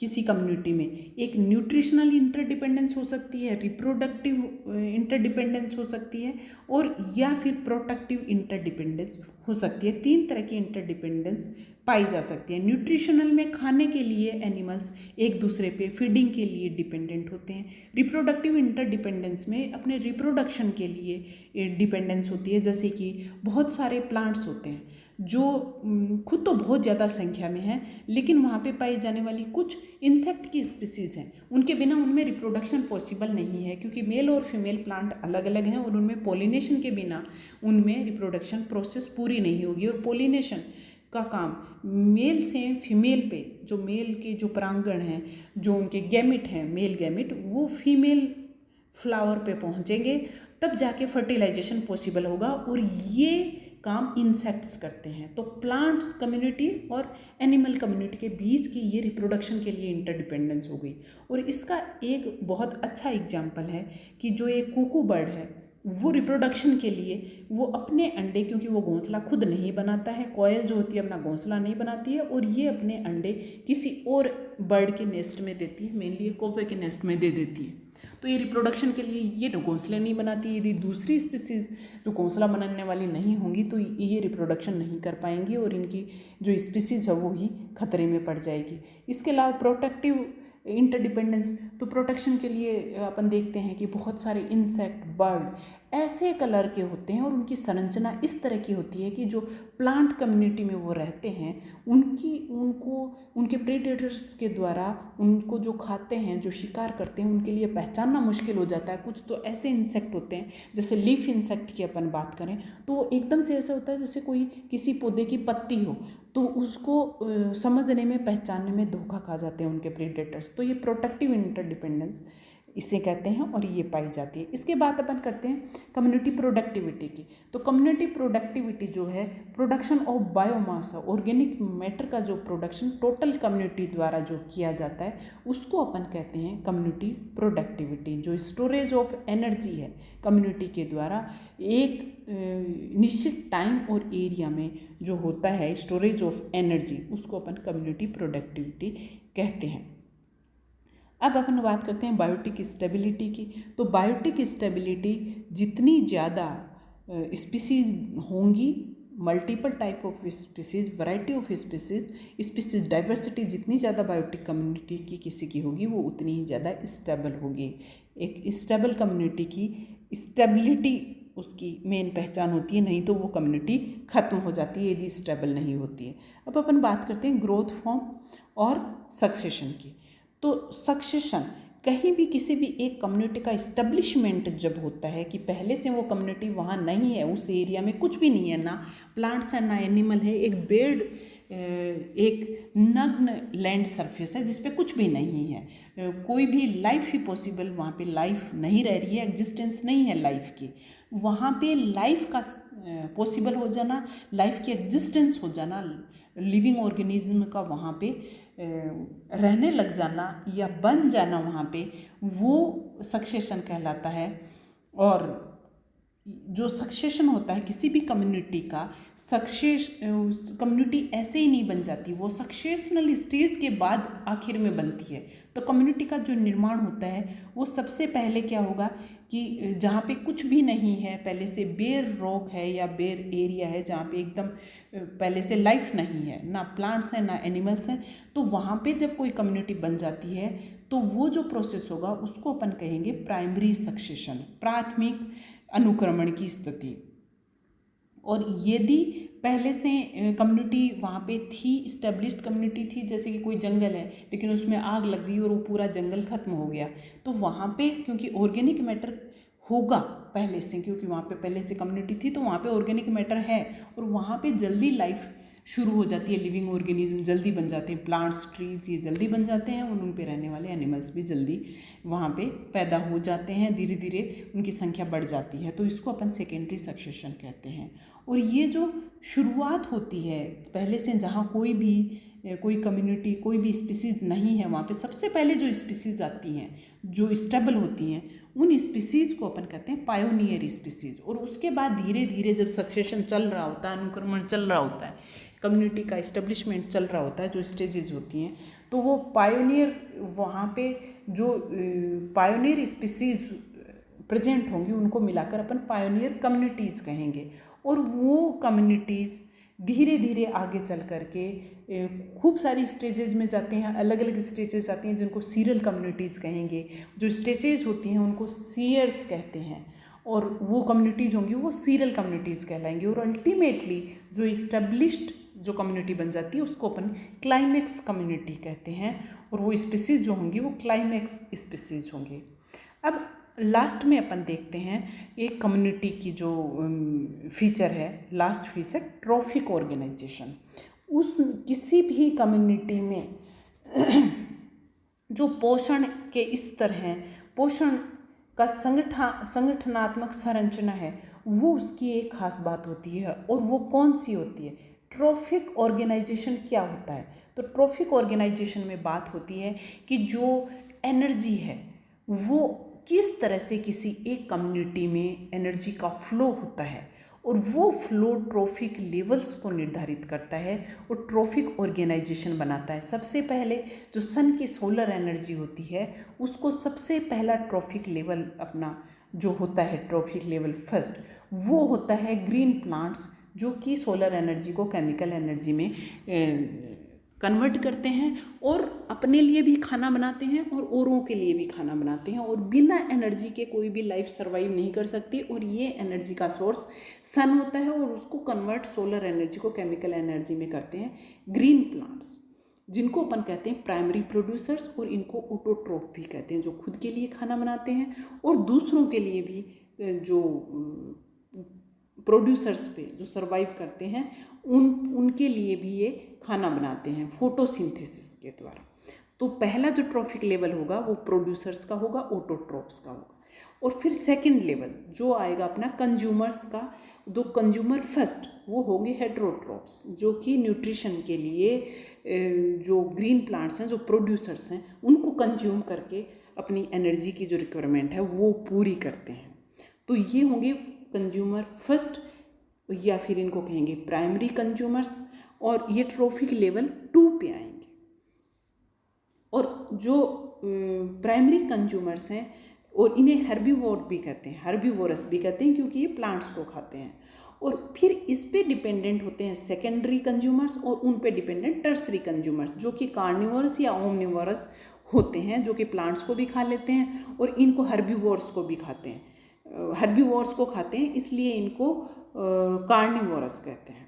किसी कम्युनिटी में। एक न्यूट्रिशनल इंटरडिपेंडेंस हो सकती है, रिप्रोडक्टिव इंटरडिपेंडेंस हो सकती है, और या फिर प्रोटेक्टिव इंटरडिपेंडेंस हो सकती है। तीन तरह की इंटरडिपेंडेंस पाई जा सकती है। न्यूट्रिशनल में खाने के लिए एनिमल्स एक दूसरे पे फीडिंग के लिए डिपेंडेंट होते हैं। रिप्रोडक्टिव इंटरडिपेंडेंस में अपने रिप्रोडक्शन के लिए डिपेंडेंस होती है, जैसे कि बहुत सारे प्लांट्स होते हैं जो खुद तो बहुत ज़्यादा संख्या में हैं, लेकिन वहाँ पे पाई जाने वाली कुछ इंसेक्ट की स्पीसीज़ हैं, उनके बिना उनमें रिप्रोडक्शन पॉसिबल नहीं है, क्योंकि मेल और फीमेल प्लांट अलग अलग हैं और उनमें पोलिनेशन के बिना उनमें रिप्रोडक्शन प्रोसेस पूरी नहीं होगी। और पोलिनेशन का काम मेल से फीमेल पे, जो मेल के जो परागण हैं, जो उनके गैमिट हैं, मेल गैमिट, वो फीमेल फ्लावर पे पहुँचेंगे, तब जाके फर्टिलाइजेशन पॉसिबल होगा। और ये काम इंसेक्ट्स करते हैं। तो प्लांट्स कम्युनिटी और एनिमल कम्युनिटी के बीच की ये रिप्रोडक्शन के लिए इंटरडिपेंडेंस हो गई। और इसका एक बहुत अच्छा एग्जाम्पल है कि जो एक कुकू बर्ड है वो रिप्रोडक्शन के लिए वो अपने अंडे, क्योंकि वो घोंसला खुद नहीं बनाता है, कोयल जो होती है अपना घोंसला नहीं बनाती है, और ये अपने अंडे किसी और बर्ड के नेस्ट में देती है, मेनली कौवे के नेस्ट में दे देती है। तो ये रिप्रोडक्शन के लिए ये घोंसले नहीं बनाती। यदि दूसरी स्पीसीज जो घोंसला बनाने वाली नहीं होंगी तो ये रिप्रोडक्शन नहीं कर पाएंगी और इनकी जो स्पीसीज है वो ही खतरे में पड़ जाएगी। इसके अलावा प्रोटेक्टिव इंटरडिपेंडेंस, तो प्रोटेक्शन के लिए अपन देखते हैं कि बहुत सारे इंसेक्ट, बर्ड ऐसे कलर के होते हैं और उनकी संरचना इस तरह की होती है कि जो प्लांट कम्युनिटी में वो रहते हैं उनको उनके प्रेडेटर्स के द्वारा उनको जो खाते हैं, जो शिकार करते हैं, उनके लिए पहचानना मुश्किल हो जाता है। कुछ तो ऐसे इंसेक्ट होते हैं, जैसे लीफ इंसेक्ट की अपन बात करें तो वो एकदम से ऐसा होता है जैसे कोई किसी पौधे की पत्ती हो, तो उसको समझने में, पहचानने में धोखा खा जाते हैं उनके प्रेडेटर्स। तो ये प्रोटेक्टिव इंटरडिपेंडेंस इसे कहते हैं और ये पाई जाती है। इसके बाद अपन करते हैं कम्युनिटी प्रोडक्टिविटी की। तो कम्युनिटी प्रोडक्टिविटी जो है production of biomass, organic matter का जो प्रोडक्शन टोटल कम्युनिटी द्वारा जो किया जाता है उसको अपन कहते हैं कम्युनिटी प्रोडक्टिविटी। जो स्टोरेज ऑफ एनर्जी है कम्युनिटी के द्वारा एक निश्चित टाइम और एरिया में जो होता है स्टोरेज ऑफ एनर्जी, उसको अपन कम्युनिटी प्रोडक्टिविटी कहते हैं। अब अपन बात करते हैं बायोटिक स्टेबिलिटी की। तो बायोटिक स्टेबिलिटी जितनी ज़्यादा स्पीसीज होंगी, multiple type of species, variety of species diversity जितनी ज़्यादा बायोटिक कम्युनिटी की किसी की होगी वो उतनी ही ज़्यादा स्टेबल होगी। एक स्टेबल कम्युनिटी की स्टेबिलिटी उसकी मेन पहचान होती है, नहीं तो वो कम्युनिटी ख़त्म हो जाती है यदि स्टेबल नहीं होती है। अब अपन बात करते हैं ग्रोथ फॉर्म और सक्सेशन की। तो सक्सेशन कहीं भी किसी भी एक कम्युनिटी का इस्टेब्लिशमेंट जब होता है कि पहले से वो कम्युनिटी वहाँ नहीं है, उस एरिया में कुछ भी नहीं है, ना प्लांट्स है ना एनिमल है, एक बेड, एक नग्न लैंड सरफेस है जिस पे कुछ भी नहीं है, कोई भी लाइफ ही पॉसिबल, वहाँ पे लाइफ नहीं रह रही है, एग्जिस्टेंस नहीं है लाइफ की, वहाँ पे लाइफ का पॉसिबल हो जाना, लाइफ की एग्जिस्टेंस हो जाना, लिविंग ऑर्गेनिज्म का वहाँ पे रहने लग जाना या बन जाना वहाँ पे, वो सक्सेशन कहलाता है। और जो सक्सेशन होता है किसी भी कम्युनिटी का, कम्युनिटी ऐसे ही नहीं बन जाती, वो सक्सेशनल स्टेज के बाद आखिर में बनती है। तो कम्युनिटी का जो निर्माण होता है वो सबसे पहले क्या होगा कि जहाँ पे कुछ भी नहीं है, पहले से बेर रॉक है या बेर एरिया है, जहाँ पे एकदम पहले से लाइफ नहीं है, ना प्लांट्स हैं ना एनिमल्स हैं, तो वहाँ पे जब कोई कम्युनिटी बन जाती है तो वो जो प्रोसेस होगा उसको अपन कहेंगे प्राइमरी सक्सेशन, प्राथमिक अनुक्रमण की स्थिति। और यदि पहले से कम्युनिटी वहाँ पे थी, इस्टेब्लिश्ड कम्युनिटी थी, जैसे कि कोई जंगल है लेकिन उसमें आग लग गई और वो पूरा जंगल खत्म हो गया, तो वहाँ पे क्योंकि ऑर्गेनिक मैटर होगा पहले से, क्योंकि वहाँ पे पहले से कम्युनिटी थी तो वहाँ पे ऑर्गेनिक मैटर है और वहाँ पे जल्दी लाइफ शुरू हो जाती है, लिविंग ऑर्गेनिज्म जल्दी बन जाते हैं, प्लांट्स, ट्रीज ये जल्दी बन जाते हैं और उन पे रहने वाले एनिमल्स भी जल्दी वहाँ पे पैदा हो जाते हैं, धीरे धीरे उनकी संख्या बढ़ जाती है। तो इसको अपन सेकेंडरी सक्सेशन कहते हैं। और ये जो शुरुआत होती है पहले से, जहाँ कोई कम्युनिटी, कोई भी स्पीसीज़ नहीं है, वहाँ पे सबसे पहले जो स्पीसीज़ आती हैं, जो स्टेबल होती हैं, उन स्पीसीज़ को अपन कहते हैं पायोनियर स्पीसीज़। और उसके बाद धीरे धीरे जब सक्सेशन चल रहा होता है, अनुक्रमण चल रहा होता है, कम्युनिटी का इस्टेब्लिशमेंट चल रहा होता है, जो स्टेजेस होती हैं, तो वो पायोनियर, वहाँ पे जो पायोनियर स्पीसीज़ प्रेजेंट होंगी उनको मिलाकर अपन पायोनियर कम्युनिटीज़ कहेंगे। और वो कम्युनिटीज़ धीरे धीरे आगे चल करके खूब सारी स्टेजेस में जाते हैं, अलग अलग स्टेजेस आती हैं जिनको सीरियल कम्युनिटीज़ कहेंगे। जो स्टेजेस होती हैं उनको सीयर्स कहते हैं और वो कम्युनिटीज़ होंगी वो सीरियल कम्युनिटीज़ कहलाएंगी। और अल्टीमेटली जो इस्टेब्लिश्ड जो कम्युनिटी बन जाती है उसको अपन क्लाइमेक्स कम्युनिटी कहते हैं और वो स्पीसीज़ जो होंगी वो क्लाइमेक्स स्पीसीज़ होंगी। अब लास्ट में अपन देखते हैं एक कम्युनिटी की जो फीचर है, लास्ट फीचर ट्रॉफिक ऑर्गेनाइजेशन। उस किसी भी कम्युनिटी में जो पोषण के स्तर हैं, पोषण का संगठनात्मक संरचना है वो उसकी एक खास बात होती है। और वो कौन सी होती है? ट्रॉफिक ऑर्गेनाइजेशन क्या होता है? तो ट्रॉफिक ऑर्गेनाइजेशन में बात होती है कि जो एनर्जी है वो किस तरह से किसी एक कम्युनिटी में एनर्जी का फ्लो होता है, और वो फ्लो ट्रॉफिक लेवल्स को निर्धारित करता है और ट्रॉफिक ऑर्गेनाइजेशन बनाता है। सबसे पहले जो सन की सोलर एनर्जी होती है उसको सबसे पहला ट्रॉफिक लेवल अपना जो होता है, ट्रॉफिक लेवल फर्स्ट, वो होता है ग्रीन प्लांट्स, जो कि सोलर एनर्जी को केमिकल एनर्जी में कन्वर्ट करते हैं और अपने लिए भी खाना बनाते हैं और औरों के लिए भी खाना बनाते हैं। और बिना एनर्जी के कोई भी लाइफ सर्वाइव नहीं कर सकती। और ये एनर्जी का सोर्स सन होता है और उसको कन्वर्ट सोलर एनर्जी को केमिकल एनर्जी में करते हैं ग्रीन प्लांट्स, जिनको अपन कहते हैं प्राइमरी प्रोड्यूसर्स, और इनको ऑटोट्रोफ भी कहते हैं, जो खुद के लिए खाना बनाते हैं और दूसरों के लिए भी जो प्रोड्यूसर्स पे जो सर्वाइव करते हैं उनके लिए भी ये खाना बनाते हैं फोटोसिंथेसिस के द्वारा। तो पहला जो ट्रॉफिक लेवल होगा वो प्रोड्यूसर्स का होगा, ऑटोट्रोफ्स का होगा। और फिर सेकंड लेवल जो आएगा अपना कंज्यूमर्स का, दो कंज्यूमर फर्स्ट वो होंगे हेटेरोट्रोफ्स, जो कि न्यूट्रिशन के लिए जो ग्रीन प्लांट्स हैं, जो प्रोड्यूसर्स हैं, उनको कंज्यूम करके अपनी एनर्जी की जो रिक्वायरमेंट है वो पूरी करते हैं। तो ये होंगे कंज्यूमर फर्स्ट, या फिर इनको कहेंगे प्राइमरी कंज्यूमर्स, और ये ट्रॉफिक लेवल 2 पे आएंगे। और जो प्राइमरी कंज्यूमर्स हैं और इन्हें हर्बीवोर भी कहते हैं, हर्बीवोरस भी कहते हैं, क्योंकि ये प्लांट्स को खाते हैं। और फिर इस पे डिपेंडेंट होते हैं सेकेंडरी कंज्यूमर्स, और उन पे डिपेंडेंट टर्सरी कंज्यूमर्स, जो कि कार्निवोरस या ओमनिवोरस होते हैं, जो कि प्लांट्स को भी खा लेते हैं और इनको हर्बीवोर्स को भी खाते हैं। हर्बीवोर्स को खाते हैं इसलिए इनको कार्निवोरस कहते हैं।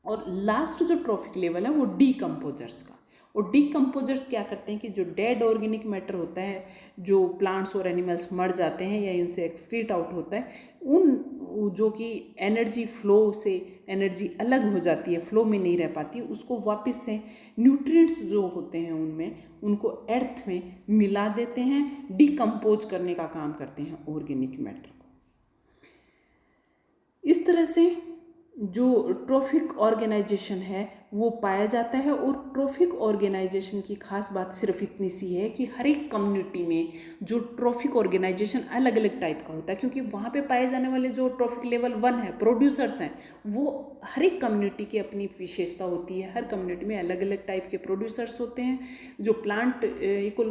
और लास्ट जो ट्रॉफिक लेवल है वो डीकम्पोजर्स का। और डीकम्पोजर्स क्या करते हैं कि जो डेड ऑर्गेनिक मैटर होता है, जो प्लांट्स और एनिमल्स मर जाते हैं या इनसे एक्सक्रीट आउट होता है, उन जो कि एनर्जी फ्लो से एनर्जी अलग हो जाती है, फ्लो में नहीं रह पाती, उसको वापस से न्यूट्रिएंट्स जो होते हैं उनमें उनको अर्थ में मिला देते हैं, डीकम्पोज करने का काम करते हैं ऑर्गेनिक मैटर को। इस तरह से जो ट्रॉफिक ऑर्गेनाइजेशन है वो पाया जाता है। और ट्रॉफिक ऑर्गेनाइजेशन की खास बात सिर्फ इतनी सी है कि हर एक कम्युनिटी में जो ट्रॉफिक ऑर्गेनाइजेशन अलग अलग टाइप का होता है, क्योंकि वहाँ पे पाए जाने वाले जो ट्रॉफिक लेवल 1 है, प्रोड्यूसर्स हैं, वो हर एक कम्युनिटी की अपनी विशेषता होती है। हर कम्युनिटी में अलग अलग टाइप के प्रोड्यूसर्स होते हैं। जो प्लांट इको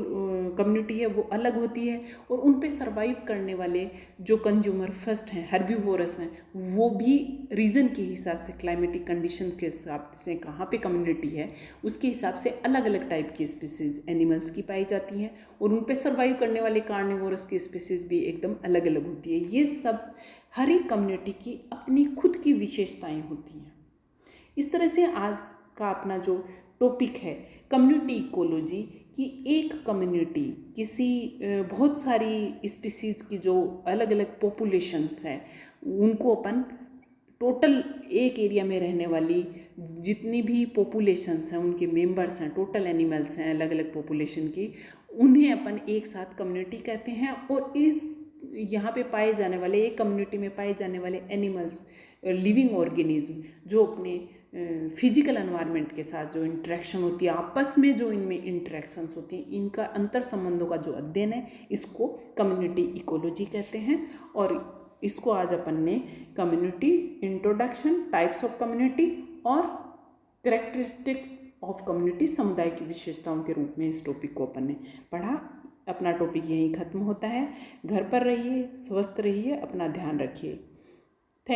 कम्युनिटी है वो अलग होती है, और उन पे सर्वाइव करने वाले जो कंज्यूमर फर्स्ट हैं, हर्बीवोरस हैं, वो भी रीजन के हिसाब से, क्लाइमेटिक कंडीशंस के हिसाब से, कहाँ पे कम्युनिटी है उसके हिसाब से अलग अलग टाइप की स्पीसीज एनिमल्स की पाई जाती हैं, और उन पे सर्वाइव करने वाले कार्निवोरस की स्पीसीज भी एकदम अलग अलग होती है। ये सब हर एक कम्युनिटी की अपनी खुद की विशेषताएं होती हैं। इस तरह से आज का अपना जो टॉपिक है कम्युनिटी इकोलॉजी, कि एक कम्युनिटी किसी बहुत सारी स्पीसीज की जो अलग अलग पॉपुलेशंस हैं उनको अपन टोटल एक एरिया में रहने वाली जितनी भी पॉपुलेशंस हैं, उनके मेंबर्स हैं, टोटल एनिमल्स हैं अलग अलग पॉपुलेशन की, उन्हें अपन एक साथ कम्युनिटी कहते हैं। और इस यहाँ पे पाए जाने वाले, एक कम्युनिटी में पाए जाने वाले एनिमल्स, लिविंग ऑर्गेनिज्म, जो अपने फिजिकल एनवायरनमेंट के साथ जो इंटरेक्शन होती है, आपस में जो इनमें इंटरेक्शंस होती हैं, इनका अंतर संबंधों का जो अध्ययन है, इसको कम्युनिटी इकोलॉजी कहते हैं। और इसको आज अपन ने community, introduction, types of community और कैरेक्टरिस्टिक्स ऑफ कम्युनिटी, समुदाय की विशेषताओं के रूप में इस टॉपिक को अपन ने पढ़ा। अपना टॉपिक यहीं ख़त्म होता है। घर पर रहिए, स्वस्थ रहिए, अपना ध्यान रखिए।